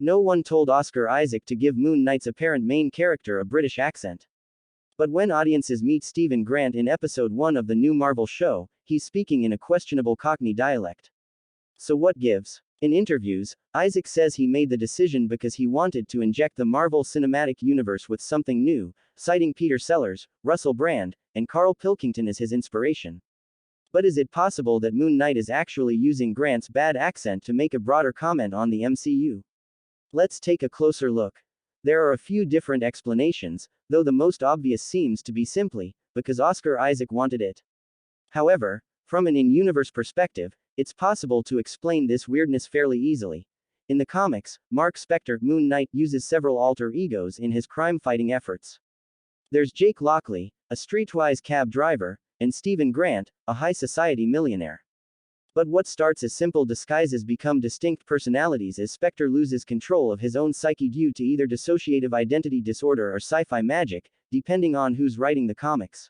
No one told Oscar Isaac to give Moon Knight's apparent main character a British accent. But when audiences meet Stephen Grant in episode 1 of the new Marvel show, he's speaking in a questionable cockney dialect. So what gives? In interviews, Isaac says he made the decision because he wanted to inject the Marvel Cinematic Universe with something new, citing Peter Sellers, Russell Brand, and Carl Pilkington as his inspiration. But is it possible that Moon Knight is actually using Grant's bad accent to make a broader comment on the MCU? Let's take a closer look. There are a few different explanations, though the most obvious seems to be simply because Oscar Isaac wanted it. However, from an in-universe perspective, it's possible to explain this weirdness fairly easily. In the comics, Mark Spector, Moon Knight, uses several alter egos in his crime-fighting efforts. There's Jake Lockley, a streetwise cab driver, and Stephen Grant, a high-society millionaire. But what starts as simple disguises become distinct personalities as Spector loses control of his own psyche due to either dissociative identity disorder or sci-fi magic, depending on who's writing the comics.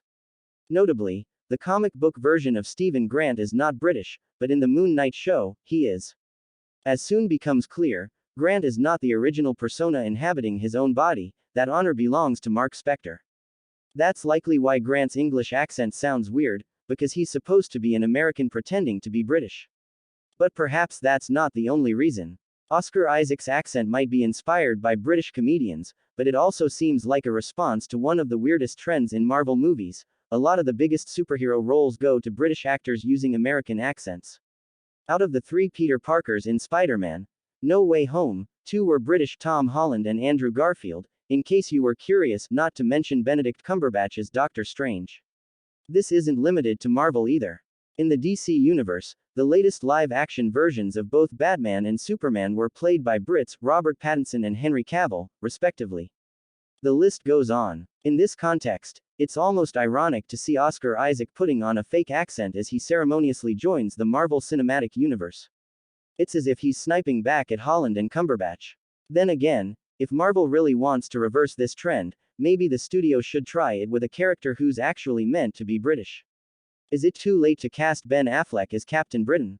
Notably, the comic book version of Stephen Grant is not British, but in the Moon Knight show, he is. As soon becomes clear, Grant is not the original persona inhabiting his own body, that honor belongs to Mark Spector. That's likely why Grant's English accent sounds weird, because he's supposed to be an American pretending to be British. But perhaps that's not the only reason. Oscar Isaac's accent might be inspired by British comedians, but it also seems like a response to one of the weirdest trends in Marvel movies. A lot of the biggest superhero roles go to British actors using American accents. Out of the 3 Peter Parkers in Spider-Man No Way Home, 2 were British: Tom Holland and Andrew Garfield, in case you were curious, not to mention Benedict Cumberbatch as Doctor Strange. This isn't limited to Marvel either. In the DC universe, the latest live-action versions of both Batman and Superman were played by Brits, Robert Pattinson and Henry Cavill, respectively. The list goes on. In this context, it's almost ironic to see Oscar Isaac putting on a fake accent as he ceremoniously joins the Marvel Cinematic Universe. It's as if he's sniping back at Holland and Cumberbatch. Then again, if Marvel really wants to reverse this trend, maybe the studio should try it with a character who's actually meant to be British. Is it too late to cast Ben Affleck as Captain Britain?